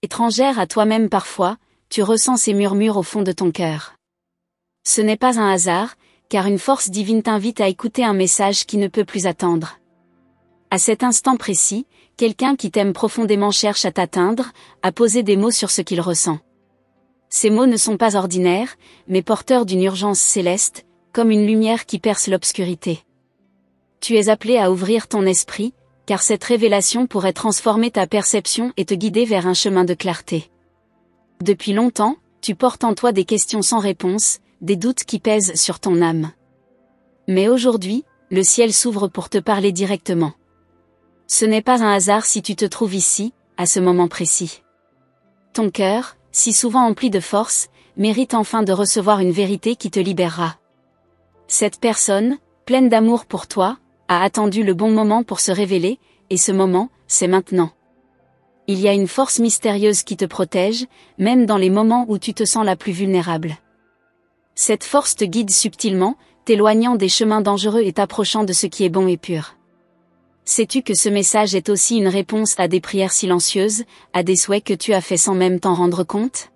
Étrangère à toi-même parfois, tu ressens ces murmures au fond de ton cœur. Ce n'est pas un hasard, car une force divine t'invite à écouter un message qui ne peut plus attendre. À cet instant précis, quelqu'un qui t'aime profondément cherche à t'atteindre, à poser des mots sur ce qu'il ressent. Ces mots ne sont pas ordinaires, mais porteurs d'une urgence céleste, comme une lumière qui perce l'obscurité. Tu es appelé à ouvrir ton esprit, car cette révélation pourrait transformer ta perception et te guider vers un chemin de clarté. Depuis longtemps, tu portes en toi des questions sans réponse, des doutes qui pèsent sur ton âme. Mais aujourd'hui, le ciel s'ouvre pour te parler directement. Ce n'est pas un hasard si tu te trouves ici, à ce moment précis. Ton cœur, si souvent empli de force, mérite enfin de recevoir une vérité qui te libérera. Cette personne, pleine d'amour pour toi, a attendu le bon moment pour se révéler, et ce moment, c'est maintenant. Il y a une force mystérieuse qui te protège, même dans les moments où tu te sens la plus vulnérable. Cette force te guide subtilement, t'éloignant des chemins dangereux et t'approchant de ce qui est bon et pur. Sais-tu que ce message est aussi une réponse à des prières silencieuses, à des souhaits que tu as faits sans même t'en rendre compte?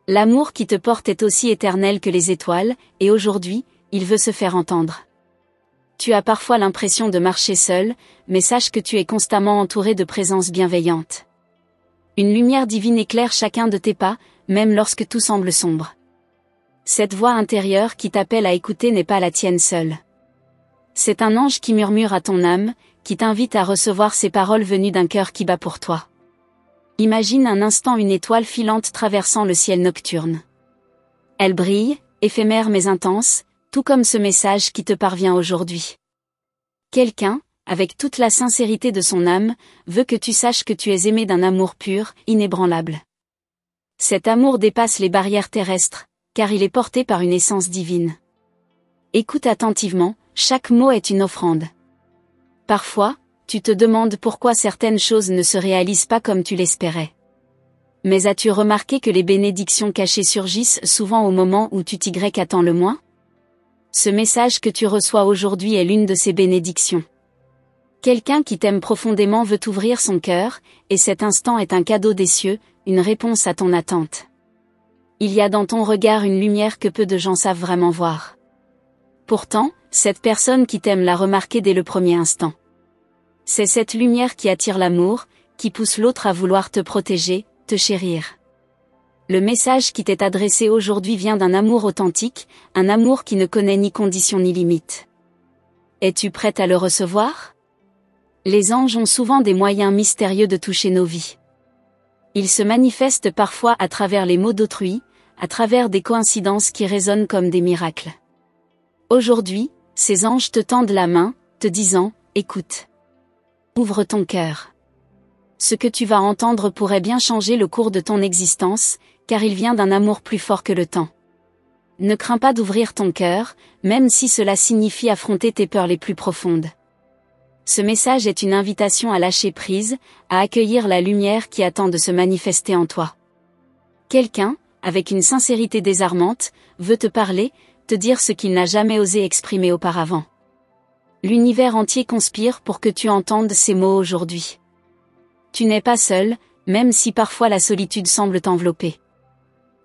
L'amour qui te porte est aussi éternel que les étoiles, et aujourd'hui, il veut se faire entendre. Tu as parfois l'impression de marcher seul, mais sache que tu es constamment entouré de présences bienveillantes. Une lumière divine éclaire chacun de tes pas, même lorsque tout semble sombre. Cette voix intérieure qui t'appelle à écouter n'est pas la tienne seule. C'est un ange qui murmure à ton âme, qui t'invite à recevoir ces paroles venues d'un cœur qui bat pour toi. Imagine un instant une étoile filante traversant le ciel nocturne. Elle brille, éphémère mais intense, tout comme ce message qui te parvient aujourd'hui. Quelqu'un, avec toute la sincérité de son âme, veut que tu saches que tu es aimé d'un amour pur, inébranlable. Cet amour dépasse les barrières terrestres, car il est porté par une essence divine. Écoute attentivement, chaque mot est une offrande. Parfois, tu te demandes pourquoi certaines choses ne se réalisent pas comme tu l'espérais. Mais as-tu remarqué que les bénédictions cachées surgissent souvent au moment où tu t'y attends le moins? Ce message que tu reçois aujourd'hui est l'une de ces bénédictions. Quelqu'un qui t'aime profondément veut t'ouvrir son cœur, et cet instant est un cadeau des cieux, une réponse à ton attente. Il y a dans ton regard une lumière que peu de gens savent vraiment voir. Pourtant, cette personne qui t'aime l'a remarqué dès le premier instant. C'est cette lumière qui attire l'amour, qui pousse l'autre à vouloir te protéger, te chérir. Le message qui t'est adressé aujourd'hui vient d'un amour authentique, un amour qui ne connaît ni condition ni limite. Es-tu prête à le recevoir? Les anges ont souvent des moyens mystérieux de toucher nos vies. Ils se manifestent parfois à travers les mots d'autrui, à travers des coïncidences qui résonnent comme des miracles. Aujourd'hui, ces anges te tendent la main, te disant « Écoute. Ouvre ton cœur. » Ce que tu vas entendre pourrait bien changer le cours de ton existence, car il vient d'un amour plus fort que le temps. Ne crains pas d'ouvrir ton cœur, même si cela signifie affronter tes peurs les plus profondes. Ce message est une invitation à lâcher prise, à accueillir la lumière qui attend de se manifester en toi. Quelqu'un, avec une sincérité désarmante, veut te parler, te dire ce qu'il n'a jamais osé exprimer auparavant. L'univers entier conspire pour que tu entendes ces mots aujourd'hui. Tu n'es pas seul, même si parfois la solitude semble t'envelopper.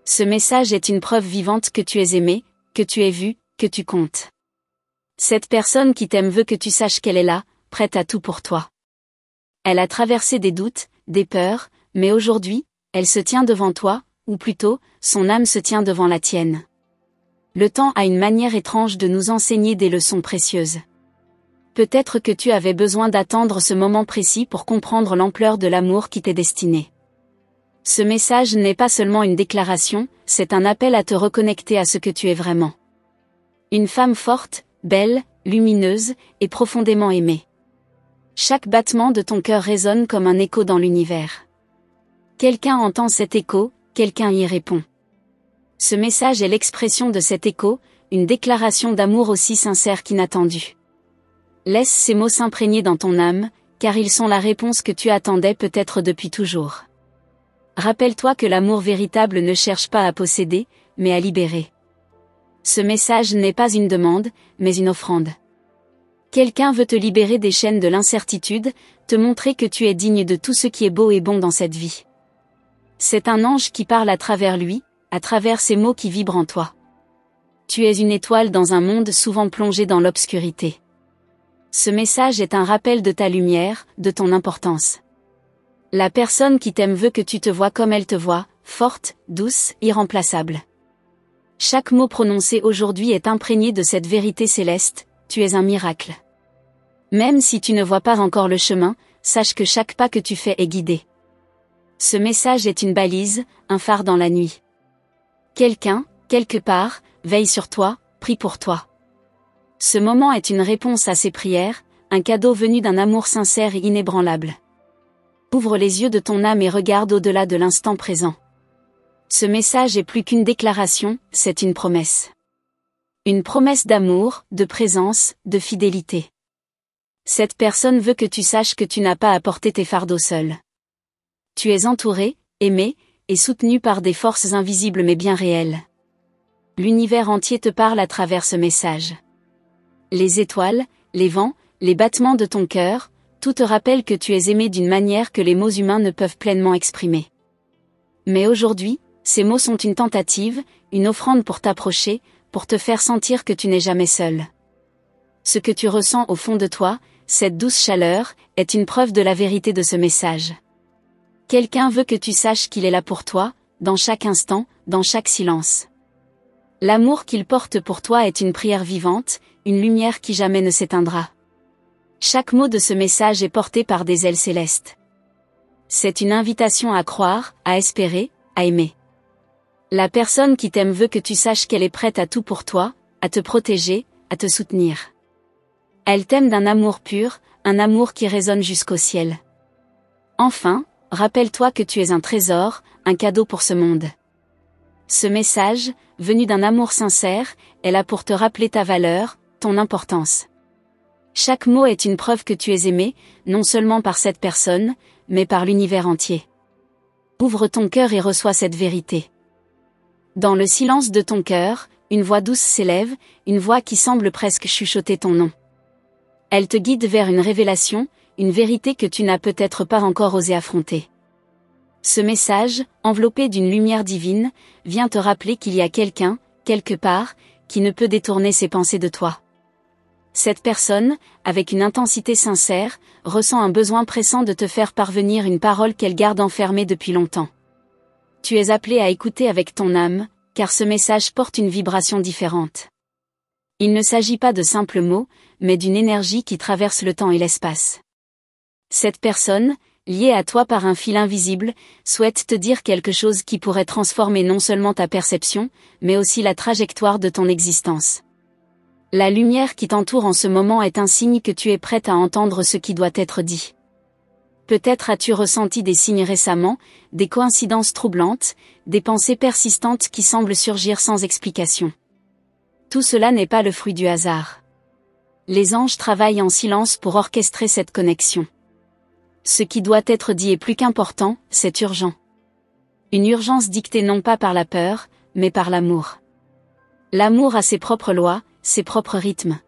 Ce message est une preuve vivante que tu es aimé, que tu es vu, que tu comptes. Cette personne qui t'aime veut que tu saches qu'elle est là, prête à tout pour toi. Elle a traversé des doutes, des peurs, mais aujourd'hui, elle se tient devant toi, ou plutôt, son âme se tient devant la tienne. Le temps a une manière étrange de nous enseigner des leçons précieuses. Peut-être que tu avais besoin d'attendre ce moment précis pour comprendre l'ampleur de l'amour qui t'est destiné. Ce message n'est pas seulement une déclaration, c'est un appel à te reconnecter à ce que tu es vraiment. Une femme forte, belle, lumineuse, et profondément aimée. Chaque battement de ton cœur résonne comme un écho dans l'univers. Quelqu'un entend cet écho, quelqu'un y répond. Ce message est l'expression de cet écho, une déclaration d'amour aussi sincère qu'inattendue. Laisse ces mots s'imprégner dans ton âme, car ils sont la réponse que tu attendais peut-être depuis toujours. Rappelle-toi que l'amour véritable ne cherche pas à posséder, mais à libérer. Ce message n'est pas une demande, mais une offrande. Quelqu'un veut te libérer des chaînes de l'incertitude, te montrer que tu es digne de tout ce qui est beau et bon dans cette vie. C'est un ange qui parle à travers lui, à travers ces mots qui vibrent en toi. Tu es une étoile dans un monde souvent plongé dans l'obscurité. Ce message est un rappel de ta lumière, de ton importance. La personne qui t'aime veut que tu te vois comme elle te voit, forte, douce, irremplaçable. Chaque mot prononcé aujourd'hui est imprégné de cette vérité céleste, tu es un miracle. Même si tu ne vois pas encore le chemin, sache que chaque pas que tu fais est guidé. Ce message est une balise, un phare dans la nuit. Quelqu'un, quelque part, veille sur toi, prie pour toi. Ce moment est une réponse à ses prières, un cadeau venu d'un amour sincère et inébranlable. Ouvre les yeux de ton âme et regarde au-delà de l'instant présent. Ce message est plus qu'une déclaration, c'est une promesse. Une promesse d'amour, de présence, de fidélité. Cette personne veut que tu saches que tu n'as pas à porter tes fardeaux seul. Tu es entouré, aimé, et soutenu par des forces invisibles mais bien réelles. L'univers entier te parle à travers ce message. Les étoiles, les vents, les battements de ton cœur, tout te rappelle que tu es aimé d'une manière que les mots humains ne peuvent pleinement exprimer. Mais aujourd'hui, ces mots sont une tentative, une offrande pour t'approcher, pour te faire sentir que tu n'es jamais seul. Ce que tu ressens au fond de toi, cette douce chaleur, est une preuve de la vérité de ce message. Quelqu'un veut que tu saches qu'il est là pour toi, dans chaque instant, dans chaque silence. L'amour qu'il porte pour toi est une prière vivante, une lumière qui jamais ne s'éteindra. Chaque mot de ce message est porté par des ailes célestes. C'est une invitation à croire, à espérer, à aimer. La personne qui t'aime veut que tu saches qu'elle est prête à tout pour toi, à te protéger, à te soutenir. Elle t'aime d'un amour pur, un amour qui résonne jusqu'au ciel. Enfin, rappelle-toi que tu es un trésor, un cadeau pour ce monde. Ce message, venu d'un amour sincère, est là pour te rappeler ta valeur, ton importance. Chaque mot est une preuve que tu es aimé, non seulement par cette personne, mais par l'univers entier. Ouvre ton cœur et reçois cette vérité. Dans le silence de ton cœur, une voix douce s'élève, une voix qui semble presque chuchoter ton nom. Elle te guide vers une révélation, une vérité que tu n'as peut-être pas encore osé affronter. Ce message, enveloppé d'une lumière divine, vient te rappeler qu'il y a quelqu'un, quelque part, qui ne peut détourner ses pensées de toi. Cette personne, avec une intensité sincère, ressent un besoin pressant de te faire parvenir une parole qu'elle garde enfermée depuis longtemps. Tu es appelé à écouter avec ton âme, car ce message porte une vibration différente. Il ne s'agit pas de simples mots, mais d'une énergie qui traverse le temps et l'espace. Cette personne, liée à toi par un fil invisible, souhaite te dire quelque chose qui pourrait transformer non seulement ta perception, mais aussi la trajectoire de ton existence. La lumière qui t'entoure en ce moment est un signe que tu es prête à entendre ce qui doit être dit. Peut-être as-tu ressenti des signes récemment, des coïncidences troublantes, des pensées persistantes qui semblent surgir sans explication. Tout cela n'est pas le fruit du hasard. Les anges travaillent en silence pour orchestrer cette connexion. Ce qui doit être dit est plus qu'important, c'est urgent. Une urgence dictée non pas par la peur, mais par l'amour. L'amour a ses propres lois, ses propres rythmes.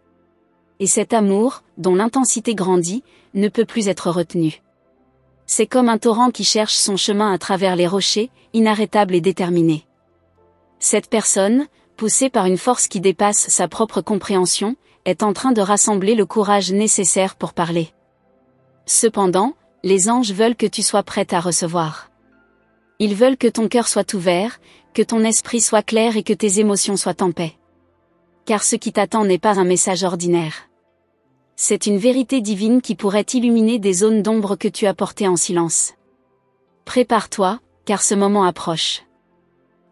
Et cet amour, dont l'intensité grandit, ne peut plus être retenu. C'est comme un torrent qui cherche son chemin à travers les rochers, inarrêtable et déterminé. Cette personne, poussée par une force qui dépasse sa propre compréhension, est en train de rassembler le courage nécessaire pour parler. Cependant, les anges veulent que tu sois prête à recevoir. Ils veulent que ton cœur soit ouvert, que ton esprit soit clair et que tes émotions soient en paix. Car ce qui t'attend n'est pas un message ordinaire. C'est une vérité divine qui pourrait illuminer des zones d'ombre que tu as portées en silence. Prépare-toi, car ce moment approche.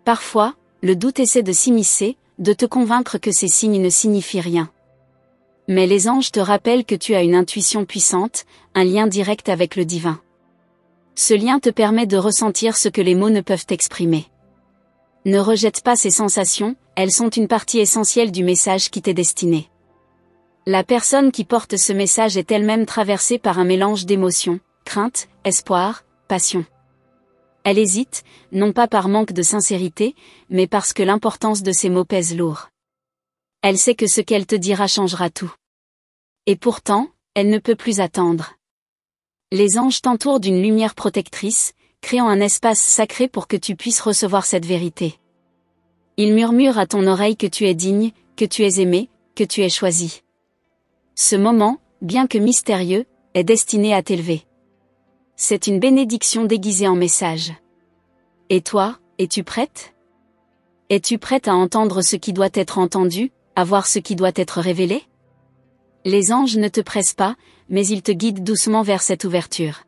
Parfois, le doute essaie de s'immiscer, de te convaincre que ces signes ne signifient rien. Mais les anges te rappellent que tu as une intuition puissante, un lien direct avec le divin. Ce lien te permet de ressentir ce que les mots ne peuvent exprimer. Ne rejette pas ces sensations, elles sont une partie essentielle du message qui t'est destiné. La personne qui porte ce message est elle-même traversée par un mélange d'émotions, crainte, espoir, passion. Elle hésite, non pas par manque de sincérité, mais parce que l'importance de ces mots pèse lourd. Elle sait que ce qu'elle te dira changera tout. Et pourtant, elle ne peut plus attendre. Les anges t'entourent d'une lumière protectrice, créant un espace sacré pour que tu puisses recevoir cette vérité. Il murmure à ton oreille que tu es digne, que tu es aimé, que tu es choisi. Ce moment, bien que mystérieux, est destiné à t'élever. C'est une bénédiction déguisée en message. Et toi, es-tu prête? Es-tu prête à entendre ce qui doit être entendu, à voir ce qui doit être révélé? Les anges ne te pressent pas, mais ils te guident doucement vers cette ouverture.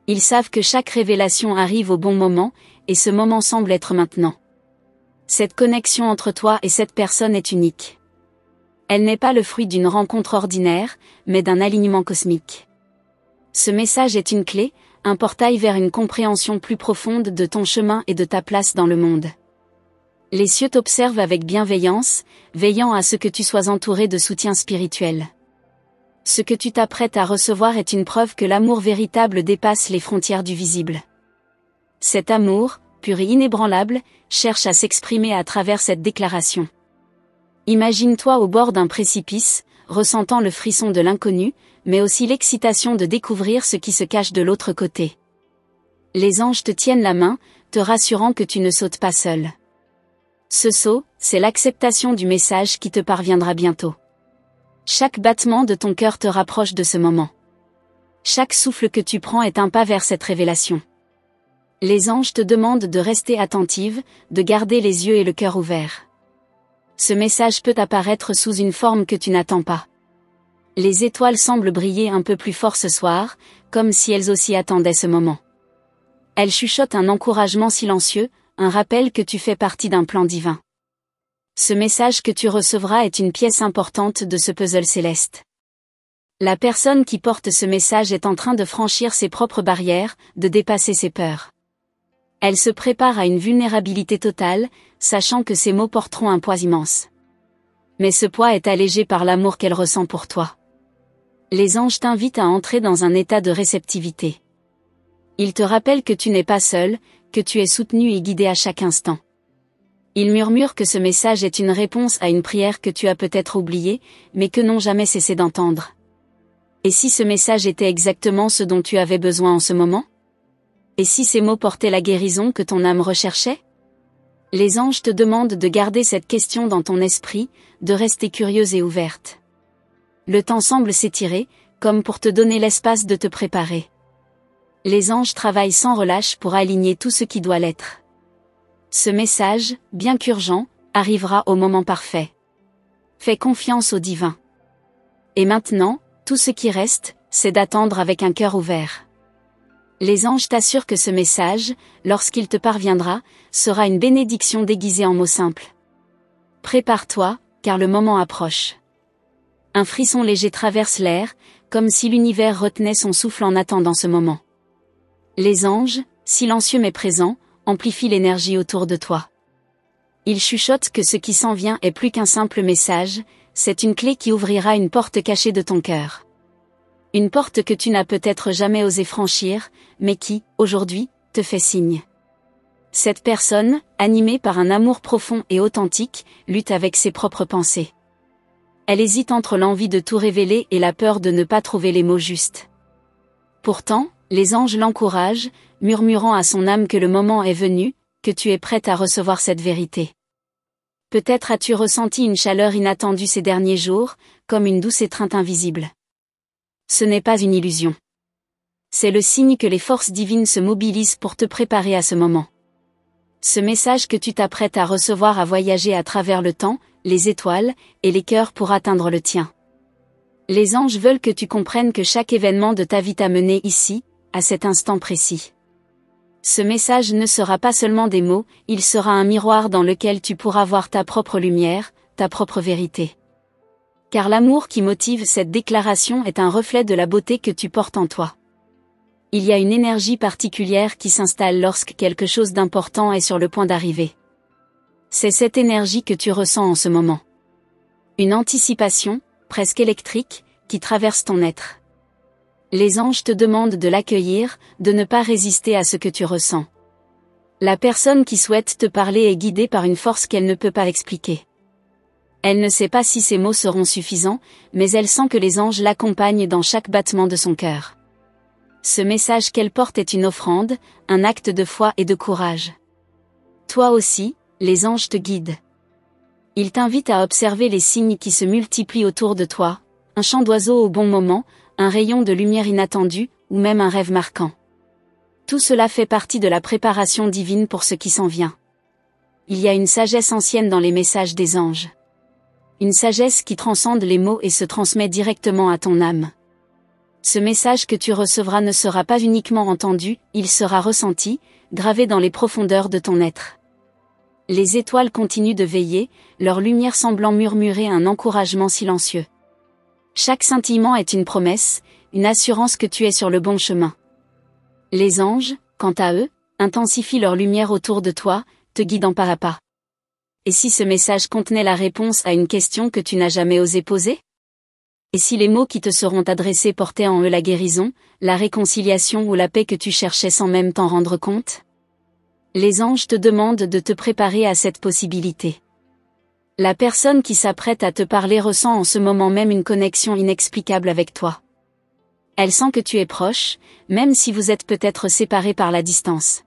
Ils savent que chaque révélation arrive au bon moment, et ce moment semble être maintenant. Cette connexion entre toi et cette personne est unique. Elle n'est pas le fruit d'une rencontre ordinaire, mais d'un alignement cosmique. Ce message est une clé, un portail vers une compréhension plus profonde de ton chemin et de ta place dans le monde. Les cieux t'observent avec bienveillance, veillant à ce que tu sois entouré de soutien spirituel. Ce que tu t'apprêtes à recevoir est une preuve que l'amour véritable dépasse les frontières du visible. Cet amour, pur et inébranlable, cherche à s'exprimer à travers cette déclaration. Imagine-toi au bord d'un précipice, ressentant le frisson de l'inconnu, mais aussi l'excitation de découvrir ce qui se cache de l'autre côté. Les anges te tiennent la main, te rassurant que tu ne sautes pas seul. Ce saut, c'est l'acceptation du message qui te parviendra bientôt. Chaque battement de ton cœur te rapproche de ce moment. Chaque souffle que tu prends est un pas vers cette révélation. Les anges te demandent de rester attentive, de garder les yeux et le cœur ouverts. Ce message peut apparaître sous une forme que tu n'attends pas. Les étoiles semblent briller un peu plus fort ce soir, comme si elles aussi attendaient ce moment. Elles chuchotent un encouragement silencieux, un rappel que tu fais partie d'un plan divin. Ce message que tu recevras est une pièce importante de ce puzzle céleste. La personne qui porte ce message est en train de franchir ses propres barrières, de dépasser ses peurs. Elle se prépare à une vulnérabilité totale, sachant que ses mots porteront un poids immense. Mais ce poids est allégé par l'amour qu'elle ressent pour toi. Les anges t'invitent à entrer dans un état de réceptivité. Ils te rappellent que tu n'es pas seul, que tu es soutenu et guidé à chaque instant. Ils murmurent que ce message est une réponse à une prière que tu as peut-être oubliée, mais que n'ont jamais cessé d'entendre. Et si ce message était exactement ce dont tu avais besoin en ce moment? Et si ces mots portaient la guérison que ton âme recherchait? Les anges te demandent de garder cette question dans ton esprit, de rester curieuse et ouverte. Le temps semble s'étirer, comme pour te donner l'espace de te préparer. Les anges travaillent sans relâche pour aligner tout ce qui doit l'être. Ce message, bien qu'urgent, arrivera au moment parfait. Fais confiance au divin. Et maintenant, tout ce qui reste, c'est d'attendre avec un cœur ouvert. Les anges t'assurent que ce message, lorsqu'il te parviendra, sera une bénédiction déguisée en mots simples. Prépare-toi, car le moment approche. Un frisson léger traverse l'air, comme si l'univers retenait son souffle en attendant ce moment. Les anges, silencieux mais présents, amplifient l'énergie autour de toi. Ils chuchotent que ce qui s'en vient est plus qu'un simple message, c'est une clé qui ouvrira une porte cachée de ton cœur. Une porte que tu n'as peut-être jamais osé franchir, mais qui, aujourd'hui, te fait signe. Cette personne, animée par un amour profond et authentique, lutte avec ses propres pensées. Elle hésite entre l'envie de tout révéler et la peur de ne pas trouver les mots justes. Pourtant, les anges l'encouragent, murmurant à son âme que le moment est venu, que tu es prête à recevoir cette vérité. Peut-être as-tu ressenti une chaleur inattendue ces derniers jours, comme une douce étreinte invisible. Ce n'est pas une illusion. C'est le signe que les forces divines se mobilisent pour te préparer à ce moment. Ce message que tu t'apprêtes à recevoir a voyagé à travers le temps, les étoiles, et les cœurs pour atteindre le tien. Les anges veulent que tu comprennes que chaque événement de ta vie t'a mené ici, à cet instant précis. Ce message ne sera pas seulement des mots, il sera un miroir dans lequel tu pourras voir ta propre lumière, ta propre vérité. Car l'amour qui motive cette déclaration est un reflet de la beauté que tu portes en toi. Il y a une énergie particulière qui s'installe lorsque quelque chose d'important est sur le point d'arriver. C'est cette énergie que tu ressens en ce moment. Une anticipation, presque électrique, qui traverse ton être. Les anges te demandent de l'accueillir, de ne pas résister à ce que tu ressens. La personne qui souhaite te parler est guidée par une force qu'elle ne peut pas expliquer. Elle ne sait pas si ces mots seront suffisants, mais elle sent que les anges l'accompagnent dans chaque battement de son cœur. Ce message qu'elle porte est une offrande, un acte de foi et de courage. Toi aussi, les anges te guident. Ils t'invitent à observer les signes qui se multiplient autour de toi, un chant d'oiseau au bon moment, un rayon de lumière inattendu, ou même un rêve marquant. Tout cela fait partie de la préparation divine pour ce qui s'en vient. Il y a une sagesse ancienne dans les messages des anges. Une sagesse qui transcende les mots et se transmet directement à ton âme. Ce message que tu recevras ne sera pas uniquement entendu, il sera ressenti, gravé dans les profondeurs de ton être. Les étoiles continuent de veiller, leur lumière semblant murmurer un encouragement silencieux. Chaque scintillement est une promesse, une assurance que tu es sur le bon chemin. Les anges, quant à eux, intensifient leur lumière autour de toi, te guidant pas à pas. Et si ce message contenait la réponse à une question que tu n'as jamais osé poser ? Et si les mots qui te seront adressés portaient en eux la guérison, la réconciliation ou la paix que tu cherchais sans même t'en rendre compte ? Les anges te demandent de te préparer à cette possibilité. La personne qui s'apprête à te parler ressent en ce moment même une connexion inexplicable avec toi. Elle sent que tu es proche, même si vous êtes peut-être séparés par la distance.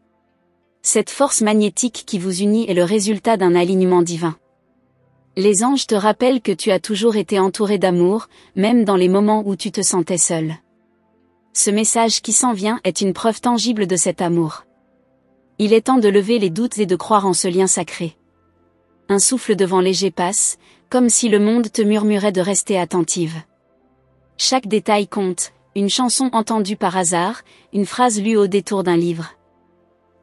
Cette force magnétique qui vous unit est le résultat d'un alignement divin. Les anges te rappellent que tu as toujours été entouré d'amour, même dans les moments où tu te sentais seul. Ce message qui s'en vient est une preuve tangible de cet amour. Il est temps de lever les doutes et de croire en ce lien sacré. Un souffle de vent léger passe, comme si le monde te murmurait de rester attentive. Chaque détail compte, une chanson entendue par hasard, une phrase lue au détour d'un livre.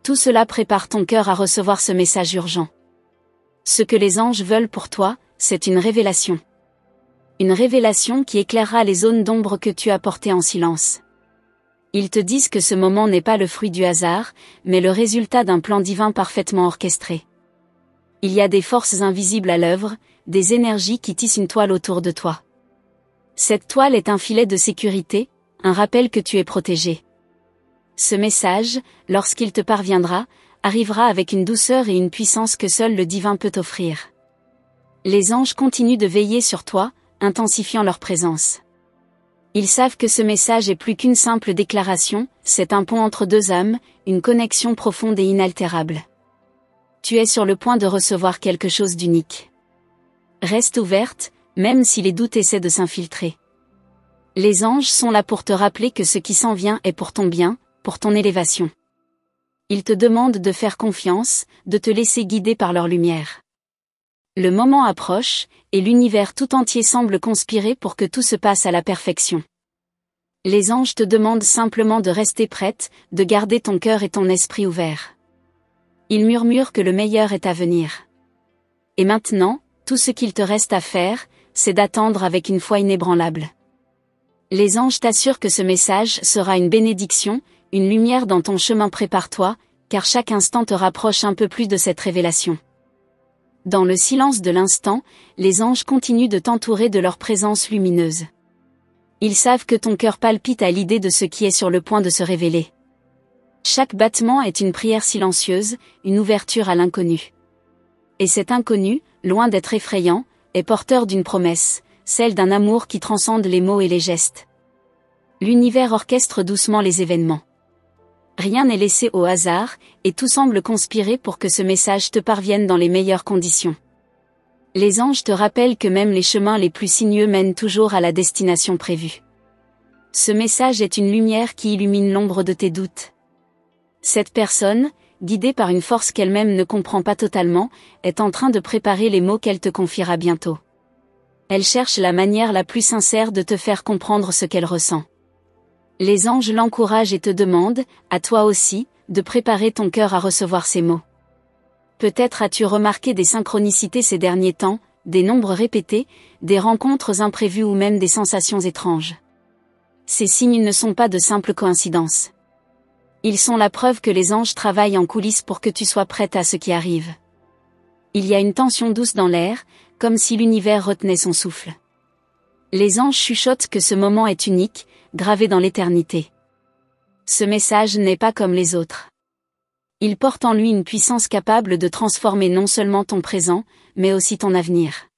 Tout cela prépare ton cœur à recevoir ce message urgent. Ce que les anges veulent pour toi, c'est une révélation. Une révélation qui éclairera les zones d'ombre que tu as portées en silence. Ils te disent que ce moment n'est pas le fruit du hasard, mais le résultat d'un plan divin parfaitement orchestré. Il y a des forces invisibles à l'œuvre, des énergies qui tissent une toile autour de toi. Cette toile est un filet de sécurité, un rappel que tu es protégé. Ce message, lorsqu'il te parviendra, arrivera avec une douceur et une puissance que seul le divin peut offrir. Les anges continuent de veiller sur toi, intensifiant leur présence. Ils savent que ce message est plus qu'une simple déclaration, c'est un pont entre deux âmes, une connexion profonde et inaltérable. Tu es sur le point de recevoir quelque chose d'unique. Reste ouverte, même si les doutes essaient de s'infiltrer. Les anges sont là pour te rappeler que ce qui s'en vient est pour ton bien, pour ton élévation. Ils te demandent de faire confiance, de te laisser guider par leur lumière. Le moment approche, et l'univers tout entier semble conspirer pour que tout se passe à la perfection. Les anges te demandent simplement de rester prête, de garder ton cœur et ton esprit ouverts. Ils murmurent que le meilleur est à venir. Et maintenant, tout ce qu'il te reste à faire, c'est d'attendre avec une foi inébranlable. Les anges t'assurent que ce message sera une bénédiction, une lumière dans ton chemin. Prépare-toi, car chaque instant te rapproche un peu plus de cette révélation. Dans le silence de l'instant, les anges continuent de t'entourer de leur présence lumineuse. Ils savent que ton cœur palpite à l'idée de ce qui est sur le point de se révéler. Chaque battement est une prière silencieuse, une ouverture à l'inconnu. Et cet inconnu, loin d'être effrayant, est porteur d'une promesse, celle d'un amour qui transcende les mots et les gestes. L'univers orchestre doucement les événements. Rien n'est laissé au hasard, et tout semble conspirer pour que ce message te parvienne dans les meilleures conditions. Les anges te rappellent que même les chemins les plus sinueux mènent toujours à la destination prévue. Ce message est une lumière qui illumine l'ombre de tes doutes. Cette personne, guidée par une force qu'elle-même ne comprend pas totalement, est en train de préparer les mots qu'elle te confiera bientôt. Elle cherche la manière la plus sincère de te faire comprendre ce qu'elle ressent. Les anges l'encouragent et te demandent, à toi aussi, de préparer ton cœur à recevoir ces mots. Peut-être as-tu remarqué des synchronicités ces derniers temps, des nombres répétés, des rencontres imprévues ou même des sensations étranges. Ces signes ne sont pas de simples coïncidences. Ils sont la preuve que les anges travaillent en coulisses pour que tu sois prête à ce qui arrive. Il y a une tension douce dans l'air, comme si l'univers retenait son souffle. Les anges chuchotent que ce moment est unique, gravé dans l'éternité. Ce message n'est pas comme les autres. Il porte en lui une puissance capable de transformer non seulement ton présent, mais aussi ton avenir.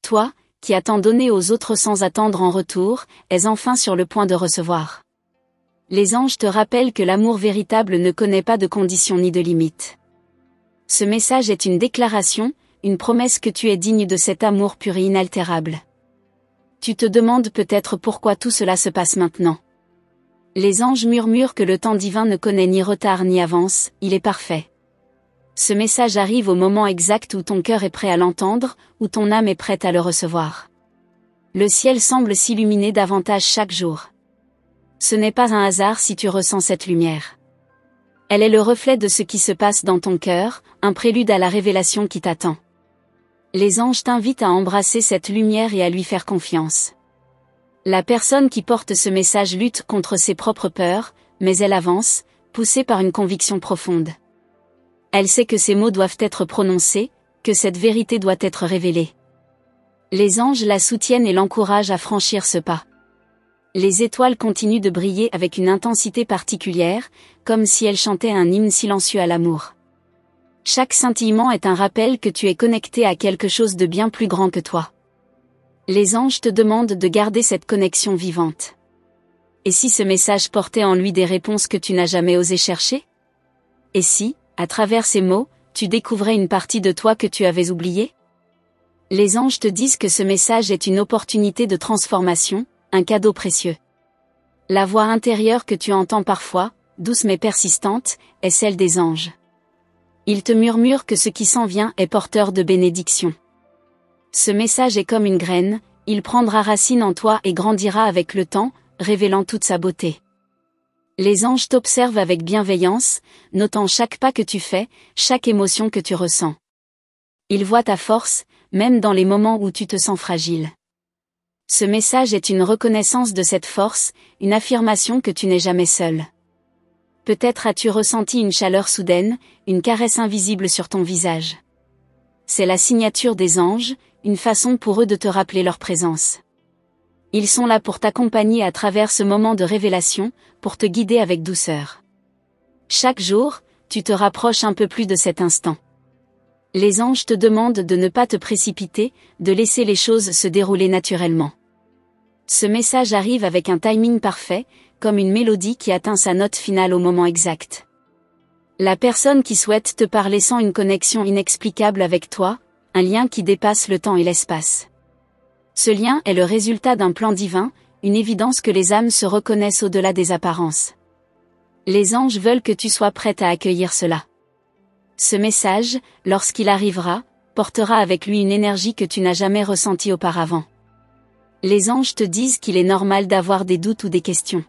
Toi, qui as tant donné aux autres sans attendre en retour, es enfin sur le point de recevoir. Les anges te rappellent que l'amour véritable ne connaît pas de conditions ni de limites. Ce message est une déclaration, une promesse que tu es digne de cet amour pur et inaltérable. Tu te demandes peut-être pourquoi tout cela se passe maintenant. Les anges murmurent que le temps divin ne connaît ni retard ni avance, il est parfait. Ce message arrive au moment exact où ton cœur est prêt à l'entendre, où ton âme est prête à le recevoir. Le ciel semble s'illuminer davantage chaque jour. Ce n'est pas un hasard si tu ressens cette lumière. Elle est le reflet de ce qui se passe dans ton cœur, un prélude à la révélation qui t'attend. Les anges t'invitent à embrasser cette lumière et à lui faire confiance. La personne qui porte ce message lutte contre ses propres peurs, mais elle avance, poussée par une conviction profonde. Elle sait que ces mots doivent être prononcés, que cette vérité doit être révélée. Les anges la soutiennent et l'encouragent à franchir ce pas. Les étoiles continuent de briller avec une intensité particulière, comme si elles chantaient un hymne silencieux à l'amour. Chaque scintillement est un rappel que tu es connecté à quelque chose de bien plus grand que toi. Les anges te demandent de garder cette connexion vivante. Et si ce message portait en lui des réponses que tu n'as jamais osé chercher? Et si, à travers ces mots, tu découvrais une partie de toi que tu avais oubliée? Les anges te disent que ce message est une opportunité de transformation, un cadeau précieux. La voix intérieure que tu entends parfois, douce mais persistante, est celle des anges. Ils te murmurent que ce qui s'en vient est porteur de bénédiction. Ce message est comme une graine, il prendra racine en toi et grandira avec le temps, révélant toute sa beauté. Les anges t'observent avec bienveillance, notant chaque pas que tu fais, chaque émotion que tu ressens. Ils voient ta force, même dans les moments où tu te sens fragile. Ce message est une reconnaissance de cette force, une affirmation que tu n'es jamais seul. Peut-être as-tu ressenti une chaleur soudaine, une caresse invisible sur ton visage. C'est la signature des anges, une façon pour eux de te rappeler leur présence. Ils sont là pour t'accompagner à travers ce moment de révélation, pour te guider avec douceur. Chaque jour, tu te rapproches un peu plus de cet instant. Les anges te demandent de ne pas te précipiter, de laisser les choses se dérouler naturellement. Ce message arrive avec un timing parfait, comme une mélodie qui atteint sa note finale au moment exact. La personne qui souhaite te parler sent une connexion inexplicable avec toi, un lien qui dépasse le temps et l'espace. Ce lien est le résultat d'un plan divin, une évidence que les âmes se reconnaissent au-delà des apparences. Les anges veulent que tu sois prête à accueillir cela. Ce message, lorsqu'il arrivera, portera avec lui une énergie que tu n'as jamais ressentie auparavant. Les anges te disent qu'il est normal d'avoir des doutes ou des questions.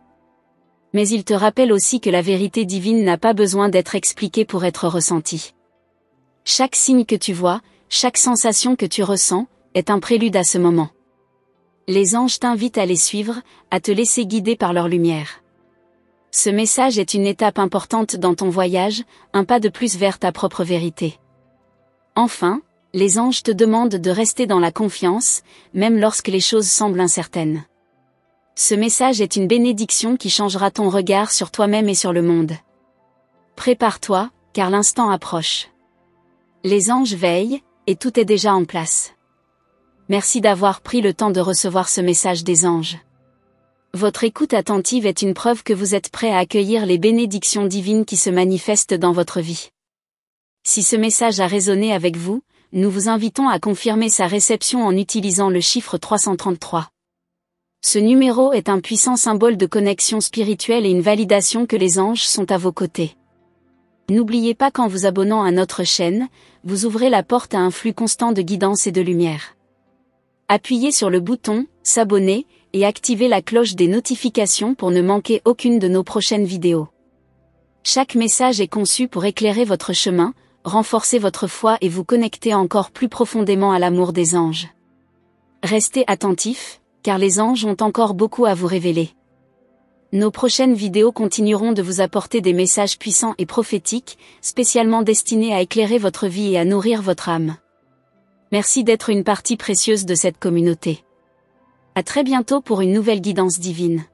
Mais ils te rappellent aussi que la vérité divine n'a pas besoin d'être expliquée pour être ressentie. Chaque signe que tu vois, chaque sensation que tu ressens, est un prélude à ce moment. Les anges t'invitent à les suivre, à te laisser guider par leur lumière. Ce message est une étape importante dans ton voyage, un pas de plus vers ta propre vérité. Enfin, les anges te demandent de rester dans la confiance, même lorsque les choses semblent incertaines. Ce message est une bénédiction qui changera ton regard sur toi-même et sur le monde. Prépare-toi, car l'instant approche. Les anges veillent, et tout est déjà en place. Merci d'avoir pris le temps de recevoir ce message des anges. Votre écoute attentive est une preuve que vous êtes prêt à accueillir les bénédictions divines qui se manifestent dans votre vie. Si ce message a résonné avec vous, nous vous invitons à confirmer sa réception en utilisant le chiffre 333. Ce numéro est un puissant symbole de connexion spirituelle et une validation que les anges sont à vos côtés. N'oubliez pas qu'en vous abonnant à notre chaîne, vous ouvrez la porte à un flux constant de guidance et de lumière. Appuyez sur le bouton « S'abonner » et activez la cloche des notifications pour ne manquer aucune de nos prochaines vidéos. Chaque message est conçu pour éclairer votre chemin, renforcer votre foi et vous connecter encore plus profondément à l'amour des anges. Restez attentifs, car les anges ont encore beaucoup à vous révéler. Nos prochaines vidéos continueront de vous apporter des messages puissants et prophétiques, spécialement destinés à éclairer votre vie et à nourrir votre âme. Merci d'être une partie précieuse de cette communauté. À très bientôt pour une nouvelle guidance divine.